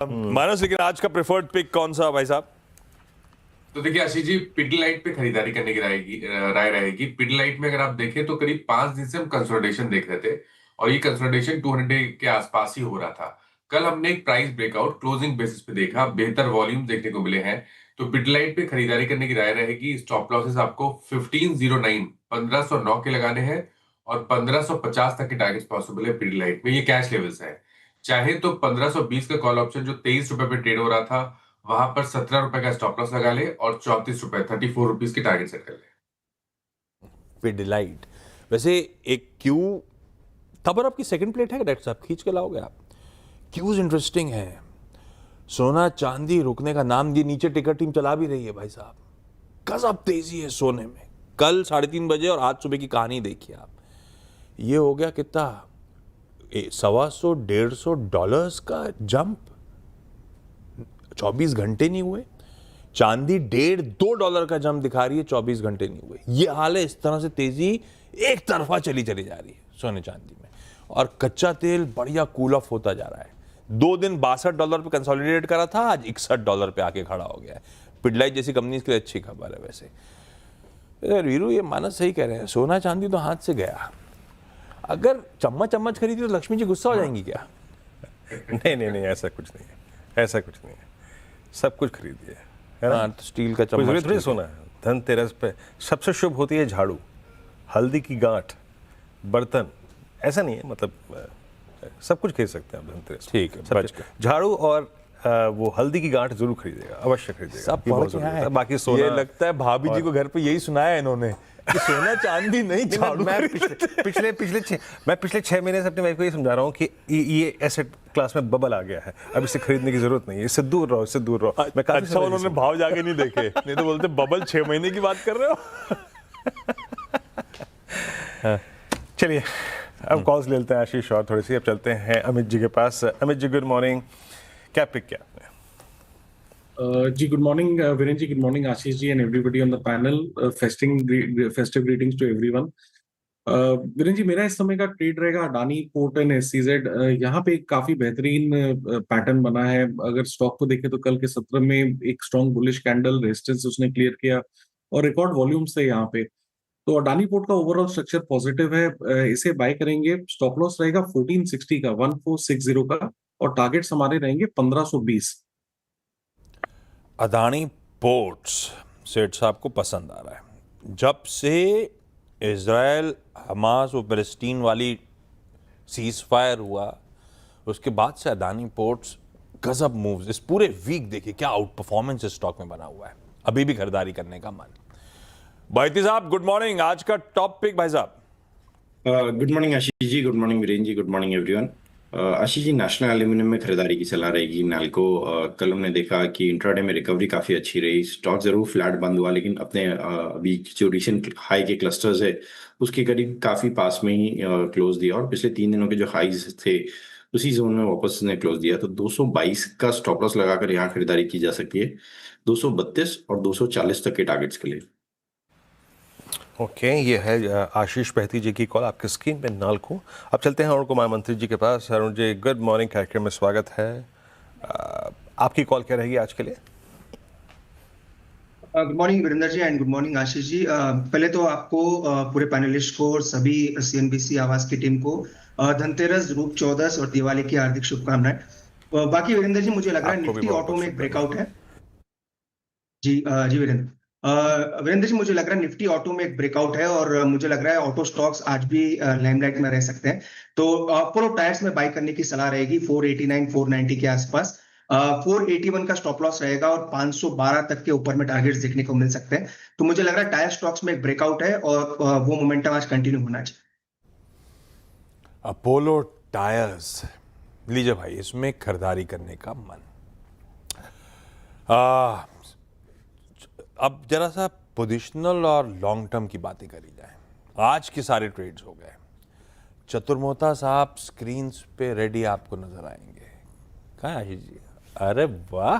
मानस, लेकिन आज का प्रेफर्ड पिक कौन सा भाई साहब? तो देखिए आशीष जी, पिडलाइट पे खरीदारी करने की राय रहेगी। पिडलाइट में अगर आप देखें तो करीब 5 दिन से हम कंसोलिडेशन देख रहे थे और ये कंसोलिडेशन 200 के आसपास ही हो रहा था। कल हमने एक प्राइस ब्रेकआउट क्लोजिंग बेसिस पे देखा, बेहतर वॉल्यूम देखने को मिले हैं। तो पिडलाइट पे खरीदारी करने की राय रहेगी। स्टॉप लॉसेस आपको 1509 1509 के लगाने हैं और 1550 तक के टारगेट्स पॉसिबल है पिडलाइट में। ये कैश लेवल्स है। चाहे तो 1520 का कॉल ऑप्शन जो 23 रुपए पे ट्रेड हो रहा था, वहां पर 17 रुपए का स्टॉप लॉस लगा ले और 34 रुपए 34 रुपीज की टारगेट सेट कर ले। पिडलाइट वैसे एक क्यू खबर आपकी सेकंड प्लेट है डायरेक्टर साहब, खींच के लाओगे आप? क्यूज इंटरेस्टिंग है। सोना चांदी रुकने का नाम दिए, नीचे टिकर टीम चला भी रही है भाई साहब। गजब तेजी है सोने में। कल 3:30 बजे और आज सुबह की कहानी देखिए आप। ये हो गया कितना, $125-150 का जंप 24 घंटे नहीं हुए। चांदी $1.5-2 का जंप दिखा रही है, 24 घंटे नहीं हुए। ये हाल है। इस तरह से तेजी एक तरफा चली जा रही है सोने चांदी में। और कच्चा तेल बढ़िया कूल ऑफ होता जा रहा है। 2 दिन $62 पे कंसोलिडेट करा था, आज $61 पे आके खड़ा हो गया है। पिडलाइट जैसी कंपनी के लिए अच्छी खबर है वैसे। वीरू, ये मानस सही कह रहे हैं, सोना चांदी तो हाथ से गया। अगर चम्मच चम्मच खरीदी तो लक्ष्मी जी गुस्सा हो जाएंगी क्या? नहीं, ऐसा कुछ नहीं है, ऐसा कुछ नहीं है। सब कुछ खरीदिए, है ना? हाँ, तो स्टील का चम्मच थोड़ी सोना है। धनतेरस पे सबसे शुभ होती है झाड़ू, हल्दी की गांठ, बर्तन। ऐसा नहीं है, मतलब सब कुछ खरीद सकते हैं आप धनतेरस पे। ठीक है, बच गया। झाड़ू और वो हल्दी की गांठ जरूर खरीदेगा, अवश्य खरीदेगा। सब ये पढ़ बहुत के जरूरी आए। है। बाकी सोना, ये लगता है भाभी जी को घर पे यही सुनाया इन्होंने कि सोना चांदी नहीं, झाड़ू। मैं पिछले 6 महीने से अपनी वाइफ को ये समझा रहा हूँ कि ये एसेट क्लास में बबल आ गया है, अब इससे खरीदने की जरूरत नहीं है, इससे दूर रहो, इससे दूर रहो। मैं काफी अच्छा, उन्होंने भाव जाके नहीं देखे, नहीं तो बोलते बबल 6 महीने की बात कर रहे हो। चलिए अब कॉल्स ले लेते हैं आशीष, और थोड़ी सी अब चलते हैं अमित जी के पास। Amit ji, good morning. क्या पिक किया आपने? जी good morning Virendra ji, good morning Ashish ji and everybody on the panel. Festive greetings to everyone. Virendra ji, मेरा इस समय का ट्रेड रहेगा अडानी पोर्ट एंड एससीजेड। यहाँ पे एक काफी बेहतरीन पैटर्न बना है। अगर स्टॉक को देखें तो कल के सत्र में एक स्ट्रॉन्ग बुलिश कैंडल रेजिस्टेंस उसने क्लियर किया और रिकॉर्ड वॉल्यूम्स थे यहाँ पे। तो अडानी पोर्ट का ओवरऑल स्ट्रक्चर पॉजिटिव है, इसे बाय करेंगे। स्टॉप लॉस रहेगा 1460 का, 1460 का, और टारगेट्स हमारे रहेंगे 1520। अदानी पोर्ट्स सेठ साहब को पसंद आ रहा है। जब से इजराइल हमास और पैलेस्टीन वाली सीज फायर हुआ, उसके बाद से अदानी पोर्ट्स गजब मूव्स। इस पूरे वीक देखिए क्या आउट परफॉर्मेंस इस स्टॉक में बना हुआ है। अभी भी खरीदारी करने का मन। भाईती साहब, गुड मॉर्निंग। आज का टॉप पिक भाई साहब। गुड मॉर्निंग आशीष जी, good morning Virendra ji, good morning everyone. Ashish ji, national aluminium में खरीदारी की सलाह रहेगी। नाल्को, कल हमने देखा कि इंट्राडे में रिकवरी काफी अच्छी रही। स्टॉक जरूर फ्लैट बंद हुआ, लेकिन अपने अभी जो रिसेंट हाई के क्लस्टर्स है उसके करीब काफी पास में ही क्लोज दिया, और पिछले 3 दिनों के जो हाईज थे उसी जोन में वापस ने क्लोज दिया। तो 222 का स्टॉप लॉस लगाकर यहाँ खरीदारी की जा सकती है, 232 और 240 तक के टारगेट्स के लिए। ओके, ये है आशीष बहती जी की कॉल आपके स्क्रीन पे नाल्को। अब चलते हैं अरुण कुमार मंत्री जी के पास। अरुण जी, गुड मॉर्निंग, कार्यक्रम में स्वागत है। आपकी कॉल क्या रहेगी आज के लिए? Good morning Virendra ji and good morning Ashish ji. पहले तो आपको, पूरे पैनलिस्ट को और सभी सीएनबीसी आवाज की टीम को धनतेरस, रूप चौदस और दिवाली की हार्दिक शुभकामनाएं। बाकी वीरेंद्र जी, मुझे लग रहा है निफ्टी ऑटो में एक ब्रेकआउट है। जी वीरेंद्र। वीरेंद्र जी, मुझे लग रहा है निफ्टी ऑटो में एक ब्रेकआउट है और मुझे लग रहा है ऑटो स्टॉक्स आज भी लाइमलाइट में रह सकते हैं। तो अपोलो टायर्स में बाय करने की सलाह रहेगी 489 490 के आसपास। 481 का स्टॉप लॉस रहेगा और 512 तक के ऊपर में टारगेट्स देखने को मिल सकते हैं। तो मुझे लग रहा है टायर स्टॉक्स में एक ब्रेकआउट है और वो मोमेंटम आज कंटिन्यू होना चाहिए। अपोलो टायर्स लीजिए भाई, इसमें खरीदारी करने का मन। अब जरा सा पोजिशनल और लॉन्ग टर्म की बातें करी जाए। आज के सारे ट्रेड्स हो गए। चतुर्मोता साहब स्क्रीन पे रेडी आपको नजर आएंगे। कहाँ आशीष जी? अरे वाह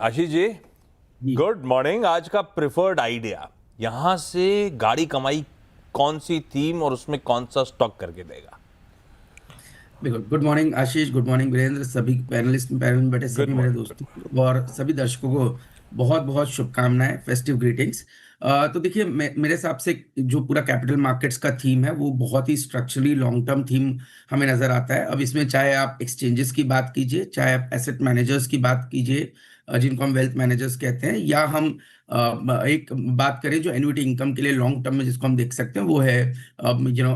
आशीष जी, गुड मॉर्निंग। आज का प्रिफर्ड आइडिया, यहां से गाड़ी कमाई कौन सी थीम और उसमें कौन सा स्टॉक करके देगा? बिल्कुल। गुड मॉर्निंग आशीष, गुड मॉर्निंग वीरेंद्र, सभी पैनलिस्ट पैनल में बैठे गुड सभी मेरे मॉर्निंग। दोस्तों और सभी दर्शकों को बहुत बहुत शुभकामनाएं, फेस्टिव ग्रीटिंग्स। तो देखिए, मेरे हिसाब से जो पूरा कैपिटल मार्केट्स का थीम है वो बहुत ही स्ट्रक्चरली लॉन्ग टर्म थीम हमें नजर आता है। अब इसमें चाहे आप एक्सचेंजेस की बात कीजिए, चाहे आप एसेट मैनेजर्स की बात कीजिए, जिनको हम वेल्थ मैनेजर्स कहते हैं, या हम एक बात करें जो एन्युटी इनकम के लिए लॉन्ग टर्म में जिसको हम देख सकते हैं वो है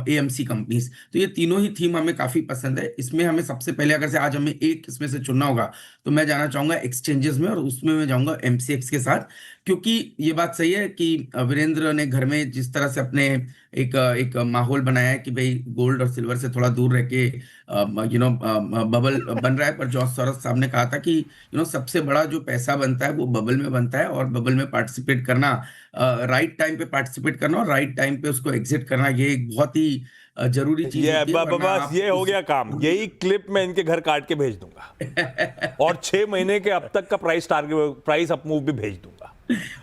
एएमसी कंपनीज। तो ये तीनों ही थीम हमें काफी पसंद है। इसमें हमें सबसे पहले अगर से आज हमें एक इसमें से चुनना होगा तो मैं जाना चाहूंगा एक्सचेंजेस में, और उसमें मैं जाऊंगा एमसीएक्स के साथ। क्योंकि ये बात सही है कि वीरेंद्र ने घर में जिस तरह से अपने एक माहौल बनाया है कि भाई गोल्ड और सिल्वर से थोड़ा दूर रह के बबल बन रहा है, पर जॉर्ज सोरोस साहब ने कहा था कि सबसे बड़ा जो पैसा बनता है वो बबल में बनता है, और बबल में पार्टिसिपेट करना, राइट टाइम पे पार्टिसिपेट करना और राइट टाइम पे उसको एग्जिट करना, ये एक बहुत ही जरूरी चीज ये होती है, वरना बस आप ये हो गया काम, यही क्लिप मैं इनके घर काट के भेज दूंगा और 6 महीने के अब तक का प्राइस अप मूव भी भेज दूंगा।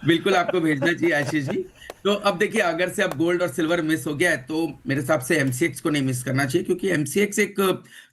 बिल्कुल आपको भेजना चाहिए आशीष जी। तो अब देखिए, अगर से अब गोल्ड और सिल्वर मिस हो गया है तो मेरे हिसाब से एमसीएक्स को नहीं मिस करना चाहिए, क्योंकि एमसीएक्स एक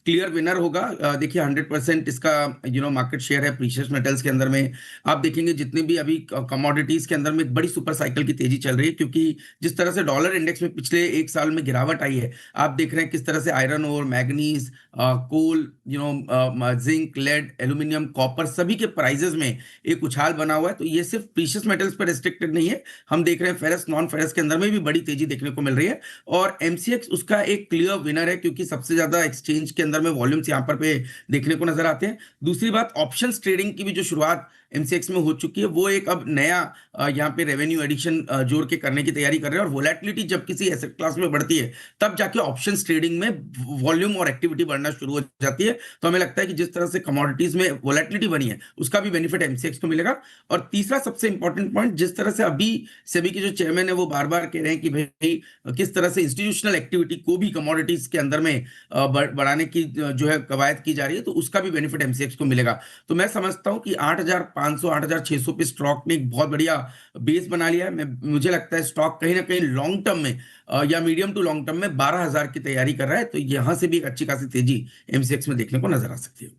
क्लियर विनर होगा। देखिए 100% इसका मार्केट शेयर है प्रीशियस मेटल्स के अंदर में। आप देखेंगे जितने भी अभी कमोडिटीज के अंदर में एक बड़ी सुपर साइकिल की तेजी चल रही है, क्योंकि जिस तरह से डॉलर इंडेक्स में पिछले एक साल में गिरावट आई है, आप देख रहे हैं किस तरह से आयरन ओर, मैग्नीज, कोल, जिंक, लेड, एल्यूमिनियम, कॉपर, सभी के प्राइजेस में एक उछाल बना हुआ है। तो ये सिर्फ प्रीशियस मेटल्स पर रिस्ट्रिक्टेड नहीं है, हम देख रहे हैं फेरस, नॉन फेरस के अंदर में भी बड़ी तेजी देखने को मिल रही है, और एमसीएक्स उसका एक क्लियर विनर है, क्योंकि सबसे ज्यादा एक्सचेंज के अंदर में वॉल्यूम्स यहां पर पे देखने को नजर आते हैं। दूसरी बात, ऑप्शंस ट्रेडिंग की भी जो शुरुआत एमसीएक्स में हो चुकी है, वो एक अब नया यहाँ पे रेवेन्यू एडिशन जोड़ के करने की तैयारी कर रहे हैं। और वोलेटिलिटी जब किसी एसेट क्लास में बढ़ती है तब जाके ऑप्शंस ट्रेडिंग में वॉल्यूम और एक्टिविटी बढ़ना शुरू हो जाती है। तो हमें लगता है कि जिस तरह से कमोडिटीज में वोलेटिलिटी बनी है उसका भी बेनिफिट एमसीएक्स को मिलेगा। और तीसरा सबसे इंपॉर्टेंट पॉइंट, जिस तरह से अभी सेबी के जो चेयरमैन है वो बार बार कह रहे हैं कि भाई किस तरह से इंस्टीट्यूशनल एक्टिविटी को भी कमोडिटीज के अंदर में बढ़ाने की जो है कवायद की जा रही है, तो उसका भी बेनिफिट एमसीएक्स को मिलेगा। तो मैं समझता हूं कि 8,500 8,600 पे स्टॉक ने एक बहुत बढ़िया बेस बना लिया है। मुझे लगता है स्टॉक कहीं ना कहीं लॉन्ग टर्म में या मीडियम टू लॉन्ग टर्म में 12,000 की तैयारी कर रहा है, तो यहां से भी एक अच्छी खासी तेजी एमसीएक्स में देखने को नजर आ सकती है।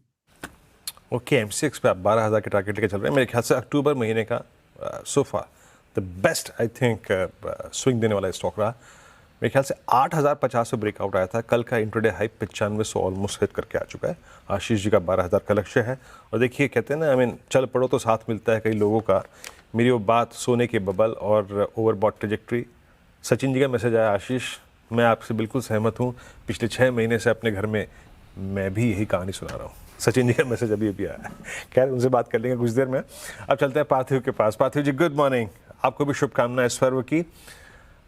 ओके, एमसीएक्स पे आप 12,000 के टारगेट लेके चल रहे हैं। मेरे ख्याल से अक्टूबर महीने का sofa the best I think swing देने वाला स्टॉक रहा। मेरे ख्याल से 8,050 से ब्रेकआउट आया था। कल का इंट्राडे हाई 9500 ऑलमोस्ट हिट करके आ चुका है। आशीष जी का 12,000 का लक्ष्य है। और देखिए, कहते हैं ना, चल पड़ो तो साथ मिलता है कई लोगों का। मेरी वो बात सोने के बबल और ओवरबॉट ट्रेजेक्ट्री, सचिन जी का मैसेज आया, आशीष मैं आपसे बिल्कुल सहमत हूँ, पिछले 6 महीने से अपने घर में मैं भी यही कहानी सुना रहा हूँ। सचिन जी का मैसेज अभी अभी आया है। खैर, उनसे बात कर लेंगे कुछ देर में। अब चलते हैं पार्थिव के पास। पार्थिव जी, गुड मॉर्निंग। आपको भी शुभकामनाएं इस पर्व की।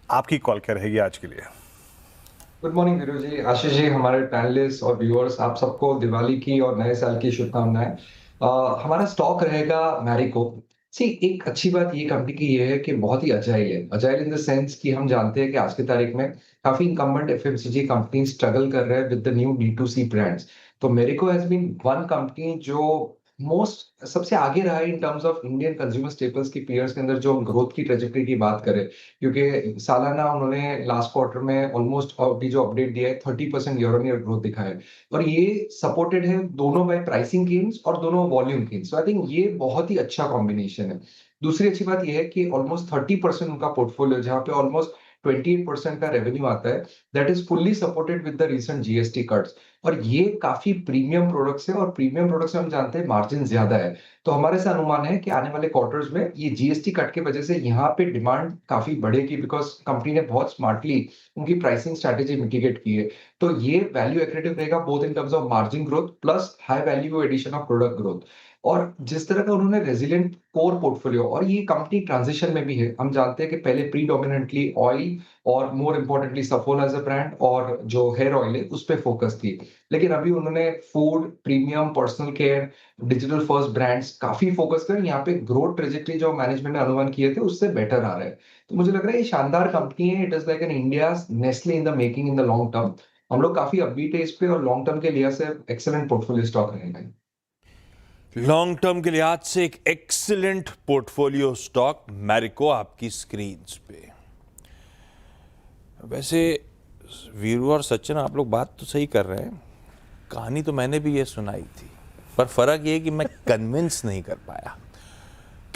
आपकी कॉल क्या रहेगी आज के लिए? गुड मॉर्निंग वीरू जी, आशीष जी, हमारे पैनलिस्ट और व्यूअर्स, आप सबको दिवाली की और नए साल की शुभकामनाएं। हमारा स्टॉक रहेगा मैरिको। एक अच्छी बात ये कंपनी की ये है कि बहुत ही अजाइल है। अजाइल इन द सेंस कि हम जानते हैं कि आज की तारीख में काफी इनकम्बेंट एफएमसीजी कंपनी स्ट्रगल कर रहे हैं with the new D2C brands. तो Marico has been one company जो सबसे आगे रहा है in terms of Indian consumer staples की पीयर्स के अंदर, जो हम ग्रोथ की ट्रेजेक्टरी की बात करें, क्योंकि सालाना उन्होंने लास्ट क्वार्टर में ऑलमोस्ट अभी जो अपडेट दिया है 30% ईयर ऑन ईयर ग्रोथ दिखाया है, और ये सपोर्टेड है दोनों बाय प्राइसिंग गेन्स और दोनों volume gains. So I think ये बहुत ही अच्छा कॉम्बिनेशन है। दूसरी अच्छी बात यह है कि ऑलमोस्ट 30% उनका पोर्टफोलियो, जहां पे ऑलमोस्ट 28% का रेवेन्यू आता है, that is fully supported with the recent GST cuts. और ये काफी प्रीमियम प्रोडक्ट्स है, और प्रीमियम प्रोडक्ट्स में हम जानते हैं मार्जिन ज्यादा है। तो हमारे से अनुमान है कि आने वाले क्वार्टर्स में ये जीएसटी कट की वजह से यहाँ पे डिमांड काफी बढ़ेगी, बिकॉज कंपनी ने बहुत स्मार्टली उनकी प्राइसिंग स्ट्रैटेजी मिटिगेट की है। तो ये वैल्यू एक्रेटिव रहेगा both in terms of margin growth plus high value addition of product growth. और जिस तरह का उन्होंने रेजिलिएंट कोर पोर्टफोलियो, और ये कंपनी ट्रांजिशन में भी है। हम जानते हैं कि पहले प्रीडोमिनेंटली ऑयल और more importantly Saffola as a brand और जो हेयर ऑयल है उस पर फोकस थी, लेकिन अभी उन्होंने food, premium, personal care, digital first brands काफी फोकस कर यहाँ पे ग्रोथ ट्रेजेक्टरी जो मैनेजमेंट ने अनुमान किए थे उससे बेटर आ रहा है। तो मुझे लग रहा है ये शानदार कंपनी है। It is like an India Nestle in the making in the long term. हम लोग काफी अपबीट है इस पे, और लॉन्ग टर्म के लिहाज से एक्सेलेंट पोर्टफोलियो स्टॉक रहेगा। लॉन्ग टर्म के लिहाज से एक एक्सीलेंट पोर्टफोलियो स्टॉक मैरिको आपकी स्क्रीन पे। वैसे वीरू और सचिन, आप लोग बात तो सही कर रहे हैं, कहानी तो मैंने भी ये सुनाई थी, पर फर्क ये कि मैं कन्विंस नहीं कर पाया।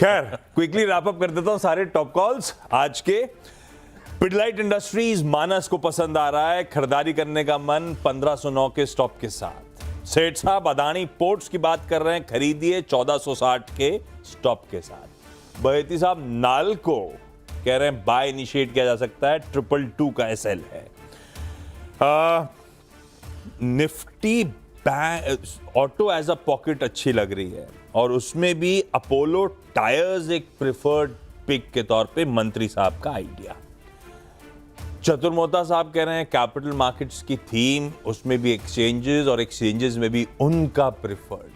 खैर, क्विकली रैप अप कर देता हूं सारे टॉप कॉल्स आज के। पिडलाइट इंडस्ट्रीज मानस को पसंद आ रहा है, खरीदारी करने का मन 1509 के स्टॉप के साथ। सेठ साहब अदानी पोर्ट्स की बात कर रहे हैं, खरीदिए 1460 के स्टॉप के साथ। बहेती साहब नाल्को कह रहे हैं बाय इनिशिएट किया जा सकता है, 222 का एसएल है। Nifty auto as a pocket अच्छी लग रही है, और उसमें भी अपोलो टायर्स एक प्रिफर्ड पिक के तौर पे मंत्री साहब का आइडिया। चतुर मोहता साहब कह रहे हैं कैपिटल मार्केट्स की थीम, उसमें भी एक्सचेंजेस, और एक्सचेंजेस में भी उनका प्रिफर्ड।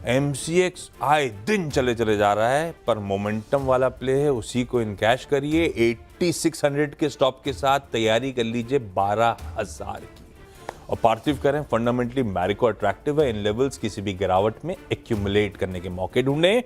एमसीएक्स आए दिन चले जा रहा है, पर मोमेंटम वाला प्ले है, उसी को इनकैश करिए। 8600 के स्टॉप के साथ तैयारी कर लीजिए 12000 की। और पार्थिव करें फंडामेंटली मैरिको अट्रैक्टिव है, इन लेवल्स किसी भी गिरावट में एक्यूमुलेट करने के मौके ढूंढें।